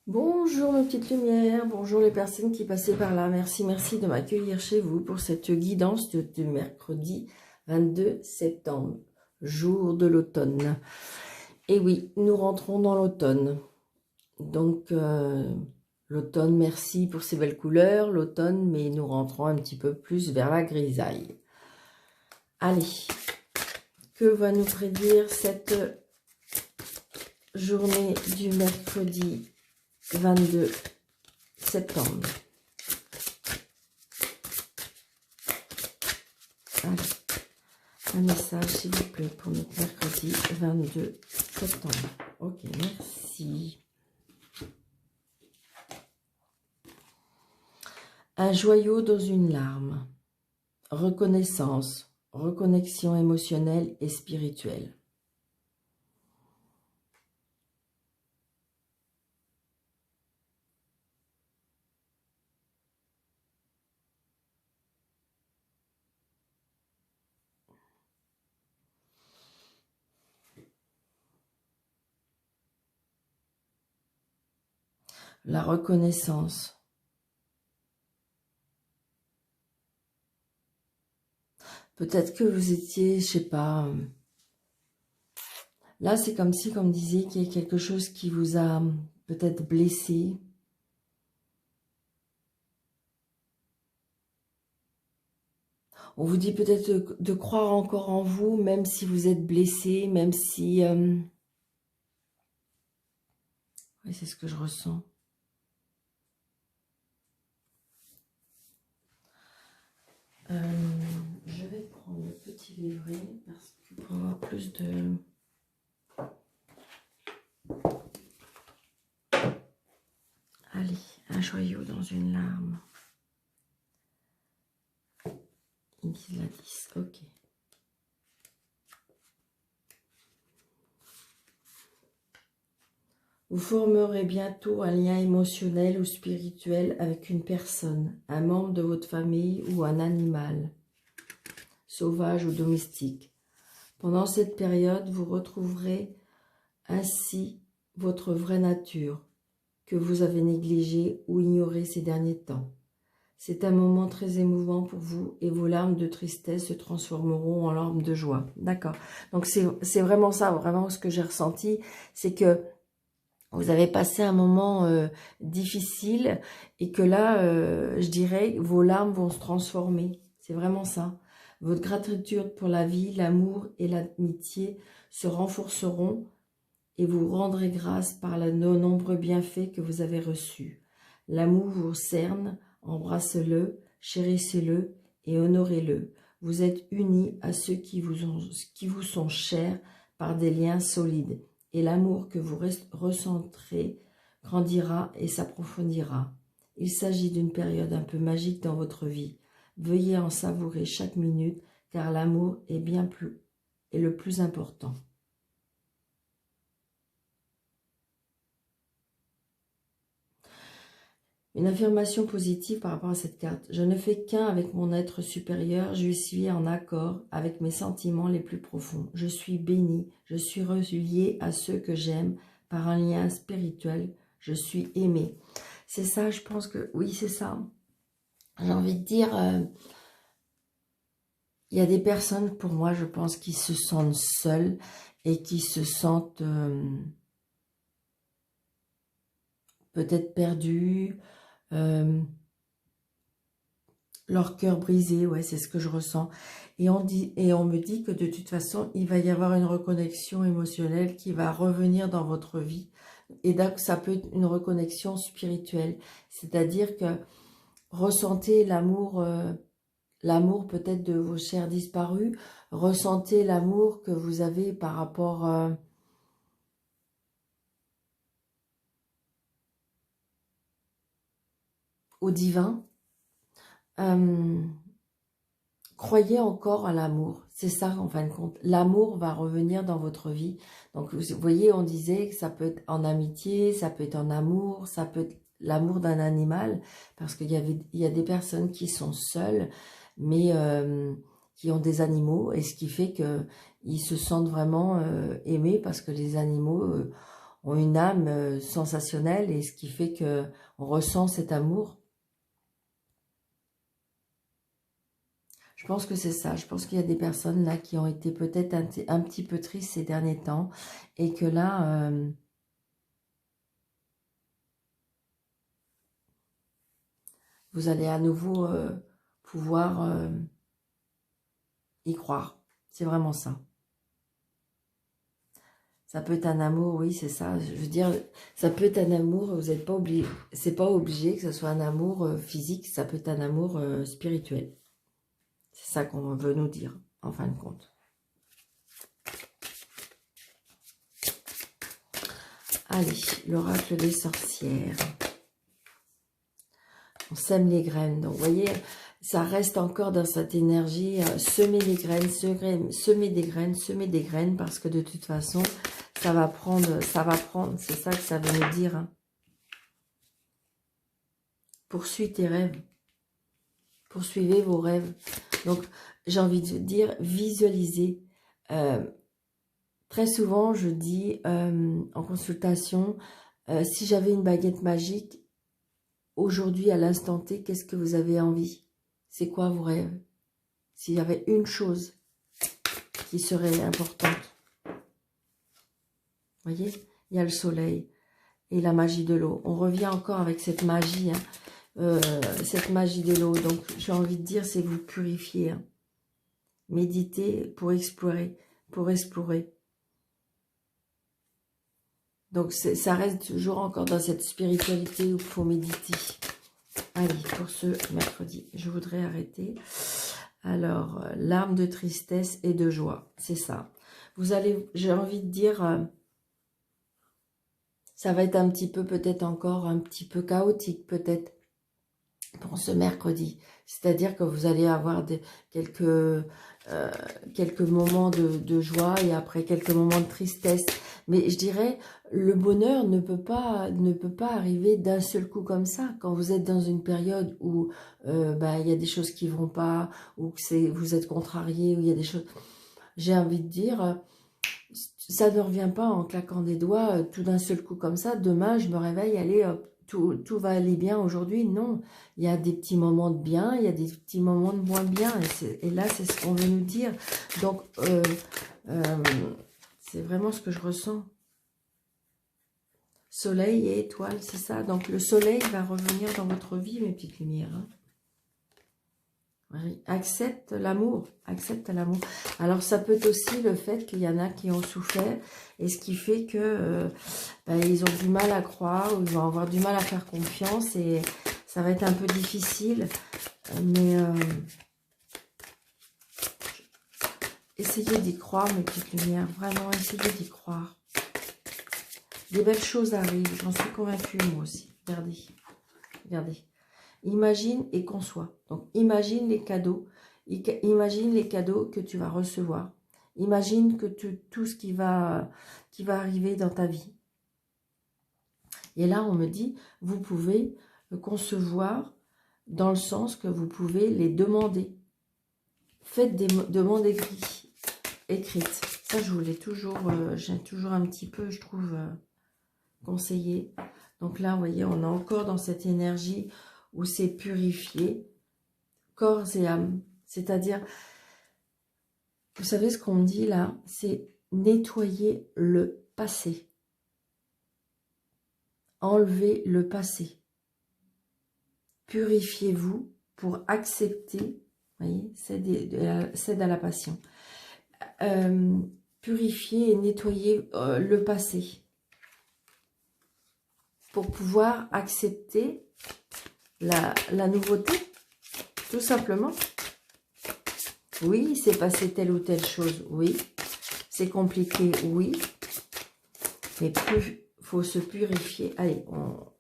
Bonjour mes petites lumières, bonjour les personnes qui passaient par là. Merci de m'accueillir chez vous pour cette guidance de mercredi 22 septembre, jour de l'automne. Et oui, nous rentrons dans l'automne. Donc l'automne, merci pour ces belles couleurs, l'automne, mais nous rentrons un petit peu plus vers la grisaille. Allez, que va nous prédire cette journée du mercredi 22 septembre? Allez, un message s'il vous plaît pour notre mercredi 22 septembre. Ok, merci. Un joyau dans une larme. Reconnaissance, reconnexion émotionnelle et spirituelle. La reconnaissance. Peut-être que vous étiez, je sais pas, là c'est comme si, comme disait, qu'il y a quelque chose qui vous a peut-être blessé. On vous dit peut-être de croire encore en vous, même si vous êtes blessé, même si... Oui, c'est ce que je ressens. Je vais prendre le petit livret parce que pour avoir plus de... Allez, un joyau dans une larme. Ils disent la 10, ok. Vous formerez bientôt un lien émotionnel ou spirituel avec une personne, un membre de votre famille ou un animal, sauvage ou domestique. Pendant cette période, vous retrouverez ainsi votre vraie nature, que vous avez négligée ou ignorée ces derniers temps. C'est un moment très émouvant pour vous et vos larmes de tristesse se transformeront en larmes de joie. D'accord. Donc c'est vraiment ça, vraiment ce que j'ai ressenti, c'est que vous avez passé un moment difficile et que là, je dirais, vos larmes vont se transformer. C'est vraiment ça. Votre gratitude pour la vie, l'amour et l'amitié se renforceront et vous rendrez grâce par les nombreux bienfaits que vous avez reçus. L'amour vous cerne, embrassez-le, chérissez-le et honorez-le. Vous êtes unis à ceux qui vous sont chers par des liens solides. Et l'amour que vous ressentirez grandira et s'approfondira. Il s'agit d'une période un peu magique dans votre vie. Veuillez en savourer chaque minute, car l'amour est le plus important. Une affirmation positive par rapport à cette carte. Je ne fais qu'un avec mon être supérieur, je suis en accord avec mes sentiments les plus profonds. Je suis béni, je suis relié à ceux que j'aime par un lien spirituel, je suis aimé. C'est ça, je pense que, oui, c'est ça. J'ai envie de dire, il y a des personnes, pour moi, je pense, qui se sentent seules et qui se sentent peut-être perdues, leur cœur brisé, ouais, c'est ce que je ressens. Et on me dit que de toute façon, il va y avoir une reconnexion émotionnelle qui va revenir dans votre vie. Et donc, ça peut être une reconnexion spirituelle. C'est-à-dire que ressentez l'amour, l'amour peut-être de vos chers disparus. Ressentez l'amour que vous avez par rapport au divin. Croyez encore à l'amour, c'est ça en fin de compte. L'amour va revenir dans votre vie. Donc vous voyez, on disait que ça peut être en amitié, ça peut être en amour, ça peut être l'amour d'un animal, parce qu'il y a des personnes qui sont seules, mais qui ont des animaux, et ce qui fait que ils se sentent vraiment aimés, parce que les animaux ont une âme sensationnelle et ce qui fait que on ressent cet amour. Je pense que c'est ça. Je pense qu'il y a des personnes là qui ont été peut-être un petit peu tristes ces derniers temps et que là, vous allez à nouveau pouvoir y croire. C'est vraiment ça. Ça peut être un amour, oui, c'est ça. Je veux dire, ça peut être un amour, vous n'êtes pas obligé, c'est pas obligé que ce soit un amour physique, ça peut être un amour spirituel. C'est ça qu'on veut nous dire, en fin de compte. Allez, l'oracle des sorcières. On sème les graines. Donc, vous voyez, ça reste encore dans cette énergie, semer les graines, semer des graines, parce que de toute façon, ça va prendre, c'est ça que ça veut nous dire. Hein. Poursuis tes rêves. Poursuivez vos rêves. Donc, j'ai envie de dire, visualisez. Très souvent, je dis en consultation, si j'avais une baguette magique, aujourd'hui, à l'instant T, qu'est-ce que vous avez envie? C'est quoi vos rêves? S'il y avait une chose qui serait importante. Vous voyez? Il y a le soleil et la magie de l'eau. On revient encore avec cette magie, hein, cette magie de l'eau. Donc, j'ai envie de dire, c'est vous purifier. Hein. Méditer pour explorer, Donc, ça reste toujours encore dans cette spiritualité où il faut méditer. Allez, pour ce mercredi, je voudrais arrêter. Alors, larmes de tristesse et de joie, c'est ça. Vous allez, j'ai envie de dire, ça va être un petit peu, peut-être encore un petit peu chaotique, peut-être, pour ce mercredi. C'est-à-dire que vous allez avoir quelques moments de joie et après quelques moments de tristesse. Mais je dirais, le bonheur ne peut pas arriver d'un seul coup comme ça. Quand vous êtes dans une période où il y a des choses qui vont pas, ou que vous êtes contrarié, ou il y a des choses... J'ai envie de dire, ça ne revient pas en claquant des doigts tout d'un seul coup comme ça. Demain, je me réveille, allez, hop, tout va aller bien aujourd'hui. Non, il y a des petits moments de bien, il y a des petits moments de moins bien. Et là, c'est ce qu'on veut nous dire. Donc, c'est vraiment ce que je ressens. Soleil et étoile, c'est ça. Donc, le soleil va revenir dans votre vie, mes petites lumières. Hein. Oui. Accepte l'amour, accepte l'amour. Alors, ça peut être aussi le fait qu'il y en a qui ont souffert, et ce qui fait que ils ont du mal à croire, ou ils vont avoir du mal à faire confiance, et ça va être un peu difficile. Mais essayez d'y croire, mes petites lumières. Vraiment, essayez d'y croire. Des belles choses arrivent, j'en suis convaincue, moi aussi. Regardez, regardez. Imagine et conçois. Donc, imagine les cadeaux. Imagine les cadeaux que tu vas recevoir. Imagine que tout ce qui va arriver dans ta vie. Et là, on me dit, vous pouvez concevoir dans le sens que vous pouvez les demander. Faites des demandes écrites. Ça, je voulais toujours, j'ai toujours un petit peu, je trouve, conseillé. Donc là, vous voyez, on est encore dans cette énergie où c'est purifié, corps et âme. C'est-à-dire, vous savez ce qu'on me dit là, c'est nettoyer le passé. Enlever le passé. Purifiez-vous pour accepter, vous voyez, cède à la passion. Purifier et nettoyer le passé. Pour pouvoir accepter la nouveauté, tout simplement. Oui, il s'est passé telle ou telle chose, oui. C'est compliqué, oui. Mais il faut se purifier. Allez,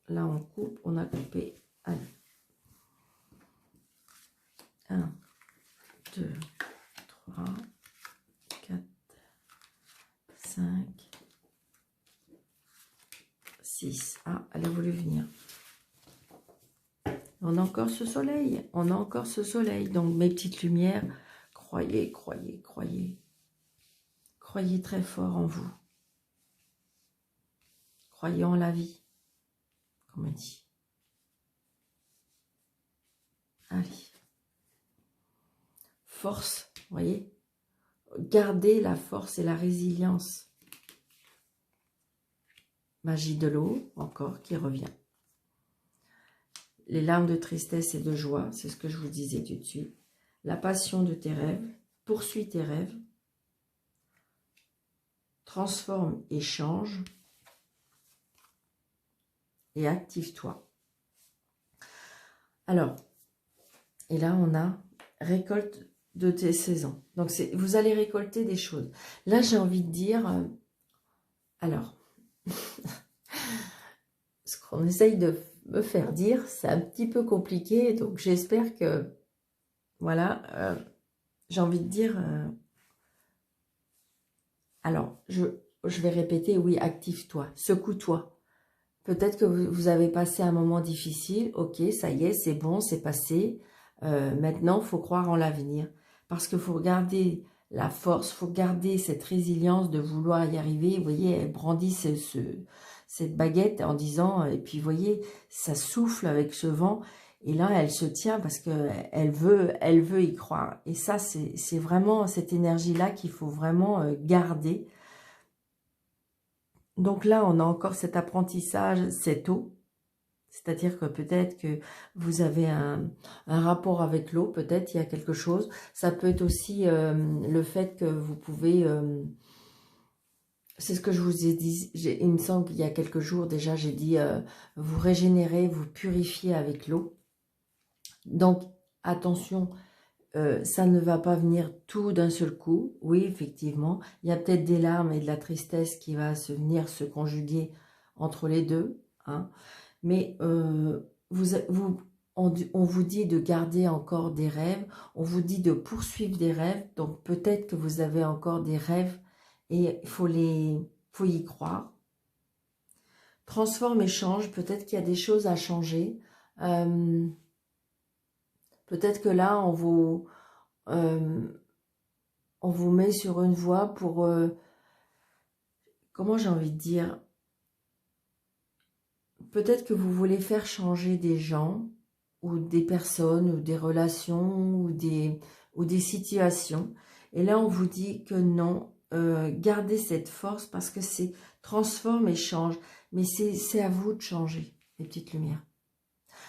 là on coupe, on a coupé. Allez. 1, 2, 3, 4, 5, 6. Ah, elle a voulu venir. On a encore ce soleil. On a encore ce soleil. Donc, mes petites lumières, croyez, croyez, croyez. Croyez très fort en vous. croyez en la vie, comme on dit. Allez. Force, vous voyez. Gardez la force et la résilience. Magie de l'eau, encore, qui revient. Les larmes de tristesse et de joie, c'est ce que je vous disais tout de suite. La passion de tes rêves, poursuis tes rêves. Transforme et change. Et active-toi. Alors, et là on a récolte de tes saisons. Donc vous allez récolter des choses. Là j'ai envie de dire, alors, ce qu'on essaye de me faire dire, c'est un petit peu compliqué, donc j'espère que, voilà, j'ai envie de dire, alors, je vais répéter, oui, active-toi, secoue-toi. Peut-être que vous avez passé un moment difficile, ok, ça y est, c'est bon, c'est passé. Maintenant, il faut croire en l'avenir. Parce qu'il faut garder la force, il faut garder cette résilience de vouloir y arriver. Vous voyez, elle brandit cette baguette en disant, et puis vous voyez, ça souffle avec ce vent. Et là, elle se tient parce qu'elle veut y croire. Et ça, c'est vraiment cette énergie-là qu'il faut vraiment garder. Donc là, on a encore cet apprentissage, cette eau. C'est-à-dire que peut-être que vous avez un rapport avec l'eau, peut-être il y a quelque chose. Ça peut être aussi le fait que vous pouvez... c'est ce que je vous ai dit, il me semble qu'il y a quelques jours déjà, j'ai dit vous régénérez, vous purifiez avec l'eau. Donc attention, ça ne va pas venir tout d'un seul coup. Oui, effectivement, il y a peut-être des larmes et de la tristesse qui va venir se conjuguer entre les deux. Hein. Mais on vous dit de garder encore des rêves. On vous dit de poursuivre des rêves. Donc peut-être que vous avez encore des rêves et il faut y croire. Transforme et change. Peut-être qu'il y a des choses à changer. Peut-être que là, on vous met sur une voie pour... comment j'ai envie de dire? Peut-être que vous voulez faire changer des gens, ou des personnes, ou des relations, ou des situations. Et là, on vous dit que non, gardez cette force parce que c'est transforme et change. Mais c'est à vous de changer, les petites lumières.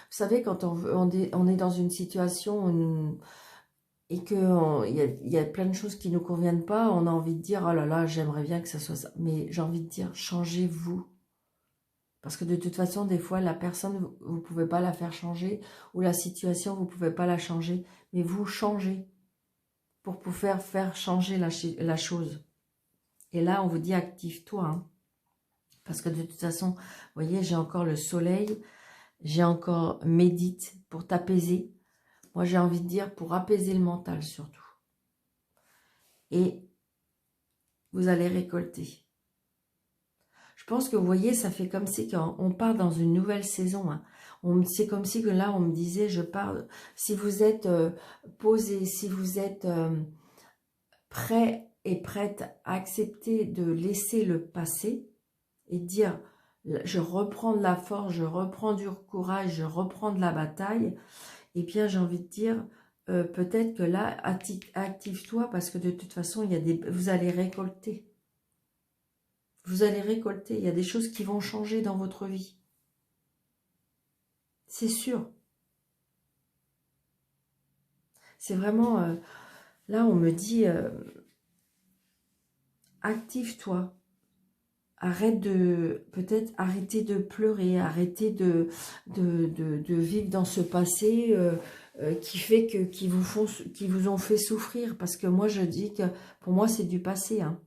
Vous savez, quand on est dans une situation et qu'il y a plein de choses qui ne nous conviennent pas, on a envie de dire, oh là là, j'aimerais bien que ça soit ça. Mais j'ai envie de dire, changez-vous. Parce que de toute façon, des fois, la personne, vous ne pouvez pas la faire changer, ou la situation, vous ne pouvez pas la changer, mais vous changez pour pouvoir faire changer la chose. Et là, on vous dit, active-toi. Hein. Parce que de toute façon, vous voyez, j'ai encore le soleil, j'ai encore médite pour t'apaiser. Moi, j'ai envie de dire pour apaiser le mental surtout. Et vous allez récolter. Je pense que vous voyez, ça fait comme si quand on part dans une nouvelle saison. Hein. C'est comme si que là, on me disait, je pars. Si vous êtes posé, si vous êtes prêt et prête à accepter de laisser le passé et dire, je reprends de la force, je reprends du courage, je reprends de la bataille, eh bien, j'ai envie de dire, peut-être que là, active-toi parce que de toute façon, vous allez récolter. Vous allez récolter. Il y a des choses qui vont changer dans votre vie. C'est sûr. C'est vraiment... là, on me dit, active-toi. Arrête peut-être arrêter de pleurer, arrêter de vivre dans ce passé qui fait qui vous ont fait souffrir. Parce que moi, je dis que pour moi, c'est du passé. Hein.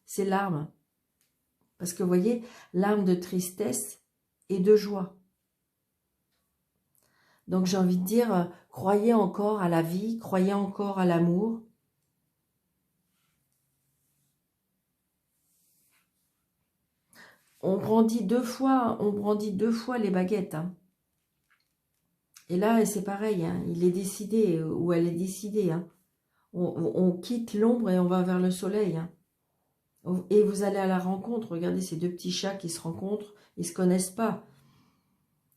C'est larmes. Parce que vous voyez, larmes de tristesse et de joie. Donc j'ai envie de dire, croyez encore à la vie, croyez encore à l'amour. On brandit deux fois les baguettes. Hein. Et là, c'est pareil, hein, il est décidé, ou elle est décidée. Hein. On quitte l'ombre et on va vers le soleil. Hein. Et vous allez à la rencontre, regardez ces deux petits chats qui se rencontrent Ils se connaissent pas.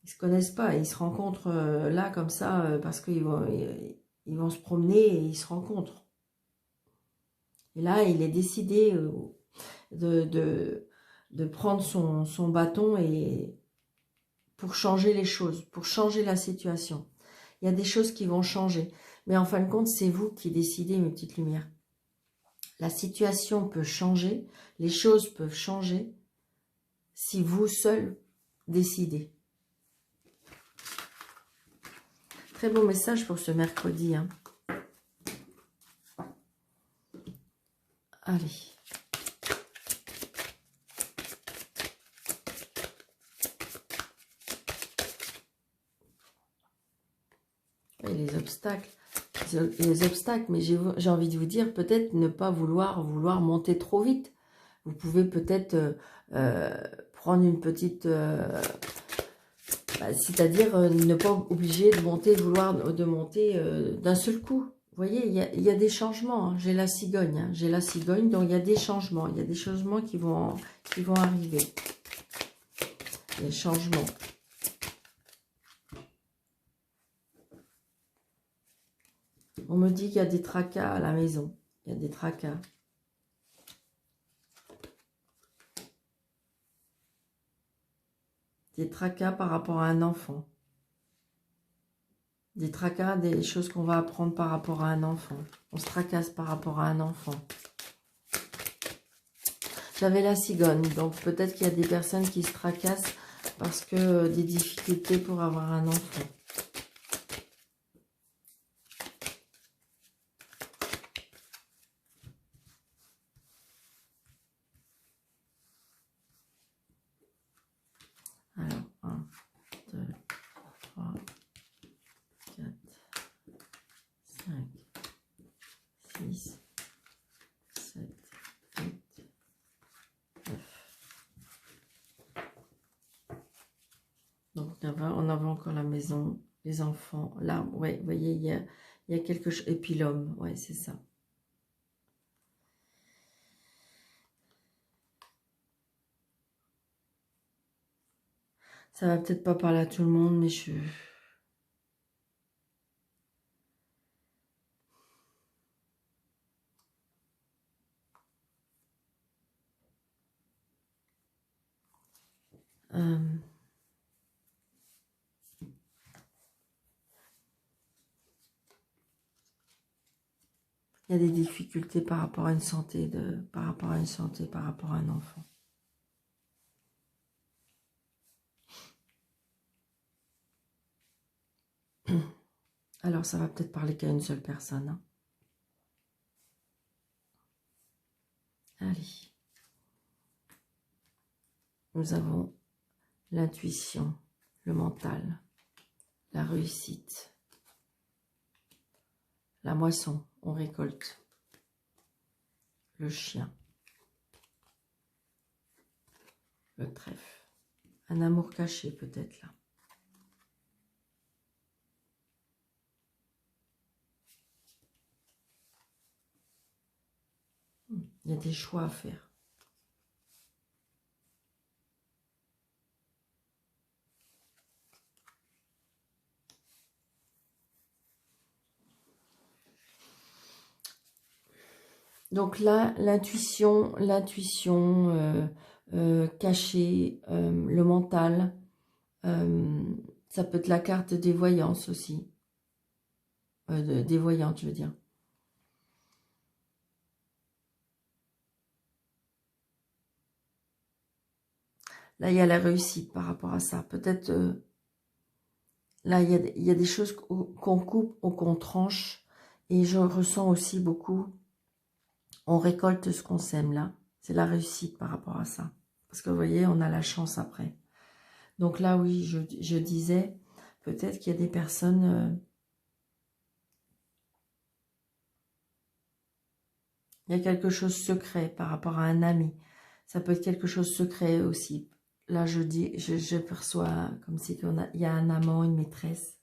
Ils se connaissent pas. Ils se rencontrent là, comme ça, parce qu'ils vont se promener et ils se rencontrent. Et là, il est décidé de prendre son bâton et pour changer les choses, pour changer la situation. Il y a des choses qui vont changer. Mais en fin de compte, c'est vous qui décidez, mes petites lumières. La situation peut changer, les choses peuvent changer si vous seul décidez. Très beau message pour ce mercredi. Hein. Allez. Et les obstacles. Les obstacles, mais j'ai envie de vous dire, peut-être ne pas vouloir monter trop vite. Vous pouvez peut-être prendre une petite... c'est-à-dire ne pas obliger de monter, de monter d'un seul coup. Vous voyez, il y a des changements. Hein. J'ai la cigogne. Hein. J'ai la cigogne, donc il y a des changements. Il y a des changements qui vont arriver. Des changements. On me dit qu'il y a des tracas à la maison. Il y a des tracas. Des tracas par rapport à un enfant. Des tracas, des choses qu'on va apprendre par rapport à un enfant. On se tracasse par rapport à un enfant. J'avais la cigogne, donc peut-être qu'il y a des personnes qui se tracassent parce que des difficultés pour avoir un enfant. Alors, 1, 2, 3, 4, 5, 6, 7, 8, 9. Donc, on avait encore la maison, les enfants, l'arbre. Ouais, vous voyez, il y a quelque chose. Et puis l'homme, ouais, c'est ça. Ça va peut-être pas parler à tout le monde, mais je... il y a des difficultés par rapport à une santé, par rapport à un enfant. Alors, ça va peut-être parler qu'à une seule personne. Hein. Allez. Nous avons l'intuition, le mental, la réussite, la moisson, on récolte, le chien, le trèfle, un amour caché peut-être là. Il y a des choix à faire. Donc là, l'intuition cachée, le mental, ça peut être la carte des voyances aussi. Des voyantes, je veux dire. Là, il y a la réussite par rapport à ça. Peut-être, là, il y a des choses qu'on coupe ou qu'on tranche. Et je ressens aussi beaucoup, on récolte ce qu'on sème là. C'est la réussite par rapport à ça. Parce que vous voyez, on a la chance après. Donc là, oui, je disais, peut-être qu'il y a des personnes... il y a quelque chose de secret par rapport à un ami. Ça peut être quelque chose de secret aussi. Là, je perçois comme si il y a un amant, une maîtresse.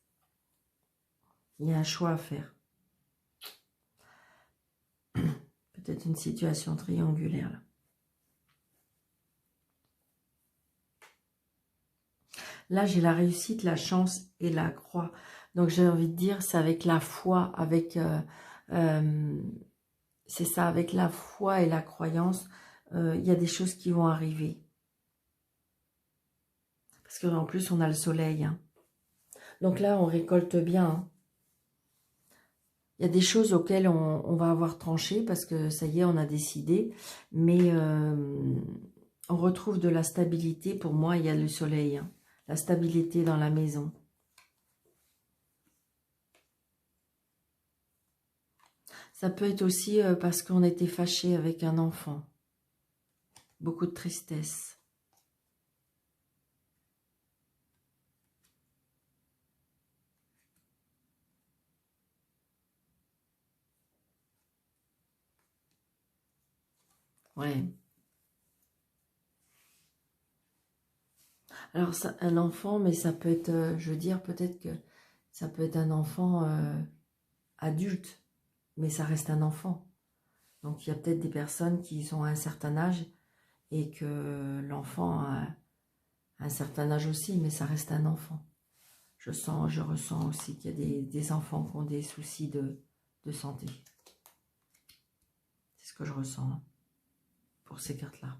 Il y a un choix à faire. Peut-être une situation triangulaire là. Là, j'ai la réussite, la chance et la croix. Donc, j'ai envie de dire, c'est avec la foi, avec... c'est ça, avec la foi et la croyance, il y a des choses qui vont arriver. Parce qu'en plus, on a le soleil. Hein. Donc là, on récolte bien. Hein. Il y a des choses auxquelles on va avoir tranché parce que ça y est, on a décidé. Mais on retrouve de la stabilité. Pour moi, il y a le soleil. Hein. La stabilité dans la maison. Ça peut être aussi parce qu'on était fâché avec un enfant. Beaucoup de tristesse. Ouais. Alors, ça, un enfant, mais ça peut être, je veux dire, peut-être que ça peut être un enfant adulte, mais ça reste un enfant. Donc, il y a peut-être des personnes qui sont à un certain âge et que l'enfant a un certain âge aussi, mais ça reste un enfant. Je ressens aussi qu'il y a des enfants qui ont des soucis de santé. C'est ce que je ressens hein, pour ces cartes-là.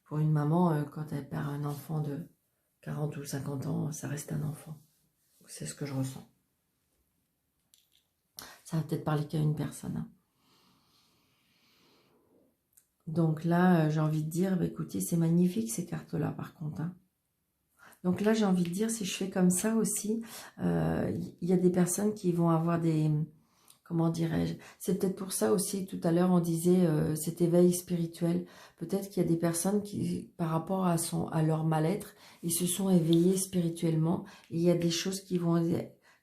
Pour une maman, quand elle perd un enfant de 40 ou 50 ans, ça reste un enfant. C'est ce que je ressens. Ça va peut-être parler qu'à une personne. Hein. Donc là, j'ai envie de dire, bah, écoutez, c'est magnifique ces cartes-là par contre. Hein. Donc là, j'ai envie de dire, si je fais comme ça aussi, il y a des personnes qui vont avoir des... Comment dirais-je? C'est peut-être pour ça aussi, tout à l'heure, on disait cet éveil spirituel. Peut-être qu'il y a des personnes qui, par rapport à leur mal-être, ils se sont éveillés spirituellement. Et il y a des choses qui vont...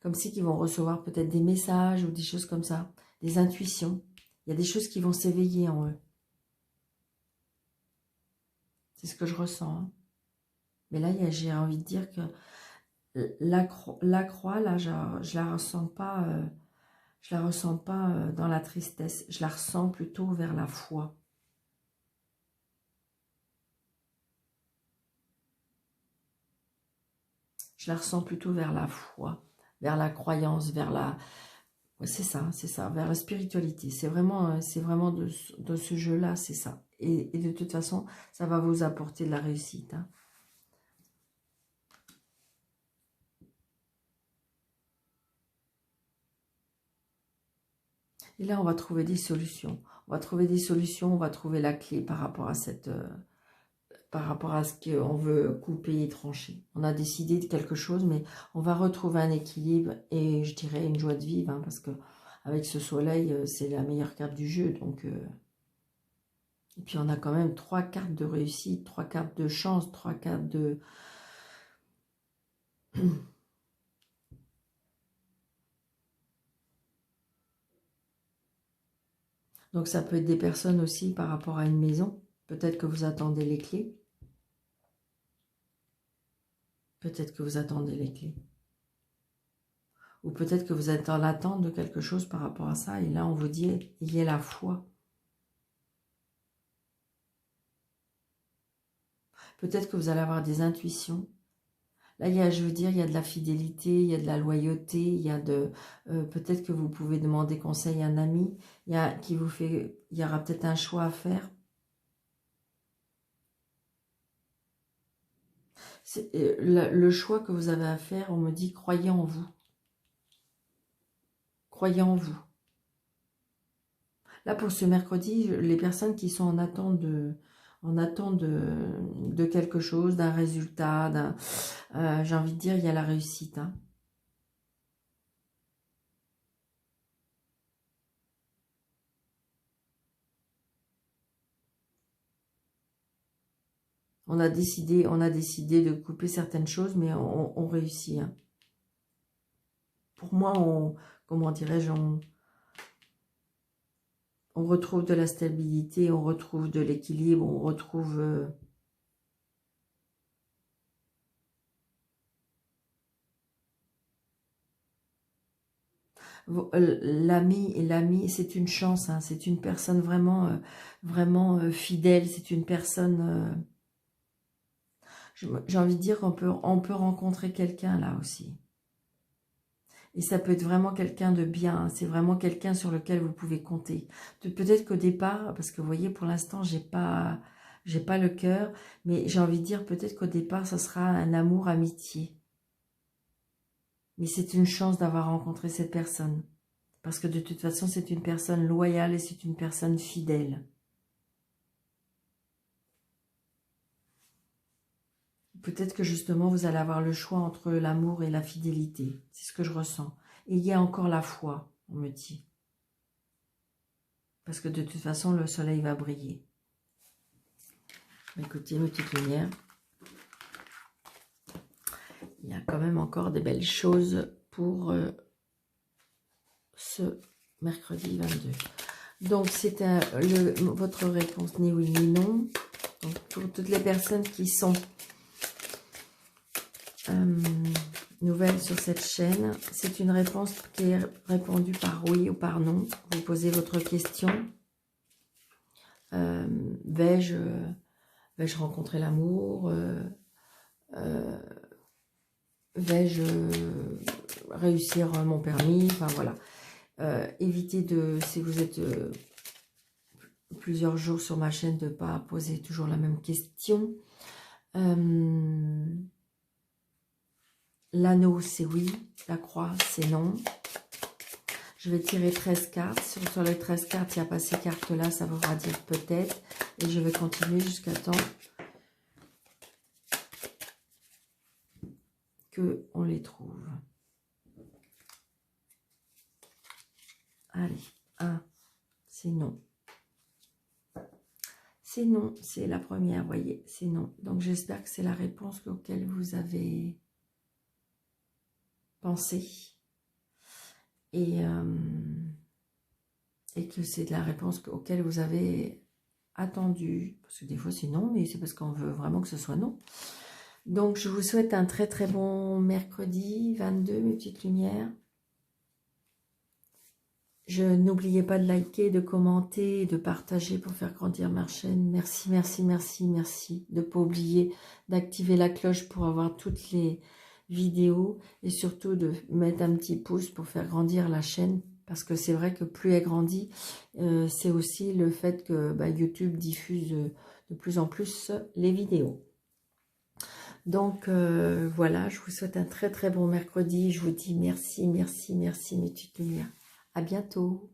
Comme si qu'ils vont recevoir peut-être des messages ou des choses comme ça. Des intuitions. Il y a des choses qui vont s'éveiller en eux. C'est ce que je ressens. Hein. Mais là, j'ai envie de dire que la croix, là, je la ressens pas, je la ressens pas dans la tristesse. Je la ressens plutôt vers la foi. Je la ressens plutôt vers la foi, vers la croyance, vers la... Ouais, c'est ça, vers la spiritualité. C'est vraiment de ce jeu-là, c'est ça. Et de toute façon, ça va vous apporter de la réussite. Hein. Et là, on va trouver des solutions. On va trouver des solutions, on va trouver la clé par rapport à par rapport à ce qu'on veut couper et trancher. On a décidé de quelque chose, mais on va retrouver un équilibre et je dirais une joie de vivre, hein, parce que avec ce soleil, c'est la meilleure carte du jeu. Donc, et puis on a quand même 3 cartes de réussite, 3 cartes de chance, 3 cartes de... Donc ça peut être des personnes aussi par rapport à une maison. Peut-être que vous attendez les clés. Peut-être que vous attendez les clés. Ou peut-être que vous êtes en attente de quelque chose par rapport à ça. Et là, on vous dit, il y a la foi. Peut-être que vous allez avoir des intuitions. Là, je veux dire, il y a de la fidélité, il y a de la loyauté, il y a de... peut-être que vous pouvez demander conseil à un ami, il y aura peut-être un choix à faire. Le choix que vous avez à faire, on me dit, croyez en vous. Croyez en vous. Là, pour ce mercredi, les personnes qui sont en attente de quelque chose, d'un résultat, j'ai envie de dire, il y a la réussite. Hein. On a décidé de couper certaines choses, mais on réussit. Hein. Pour moi, comment dirais-je, on retrouve de la stabilité, on retrouve de l'équilibre, on retrouve... l'ami et l'ami, c'est une chance, hein, c'est une personne vraiment, vraiment fidèle, c'est une personne, j'ai envie de dire on peut rencontrer quelqu'un là aussi. Et ça peut être vraiment quelqu'un de bien, hein, c'est vraiment quelqu'un sur lequel vous pouvez compter. Peut-être qu'au départ, parce que vous voyez, pour l'instant, j'ai pas le cœur, mais j'ai envie de dire peut-être qu'au départ, ça sera un amour, amitié. Mais c'est une chance d'avoir rencontré cette personne. Parce que de toute façon, c'est une personne loyale et c'est une personne fidèle. Peut-être que justement, vous allez avoir le choix entre l'amour et la fidélité. C'est ce que je ressens. Et il y a encore la foi, on me dit. Parce que de toute façon, le soleil va briller. Écoutez, mes petites lumières. Il y a quand même encore des belles choses pour ce mercredi 22. Donc, c'est votre réponse ni oui ni non. Donc, pour toutes les personnes qui sont nouvelles sur cette chaîne, c'est une réponse qui est répondue par oui ou par non. Vous posez votre question. Vais-je rencontrer l'amour? Vais-je réussir mon permis? Enfin, voilà. Évitez de, si vous êtes plusieurs jours sur ma chaîne, de ne pas poser toujours la même question. L'anneau, c'est oui. La croix, c'est non. Je vais tirer 13 cartes. Sur les 13 cartes, il n'y a pas ces cartes-là. Ça voudra dire peut-être. Et je vais continuer jusqu'à temps qu'on les trouve. Allez, 1, c'est non. C'est non, c'est la première, vous voyez, c'est non. Donc j'espère que c'est la réponse auquel vous avez pensé. Et que c'est la réponse auquel vous avez attendu. Parce que des fois c'est non, mais c'est parce qu'on veut vraiment que ce soit non. Donc je vous souhaite un très très bon mercredi 22, mes petites lumières. N'oubliez pas de liker, de commenter, de partager pour faire grandir ma chaîne. Merci, merci, merci, merci. De ne pas oublier d'activer la cloche pour avoir toutes les vidéos. Et surtout de mettre un petit pouce pour faire grandir la chaîne. Parce que c'est vrai que plus elle grandit, c'est aussi le fait que YouTube diffuse de plus en plus les vidéos. Donc voilà, je vous souhaite un très très bon mercredi. Je vous dis merci, merci, merci mes petites lumières. À bientôt.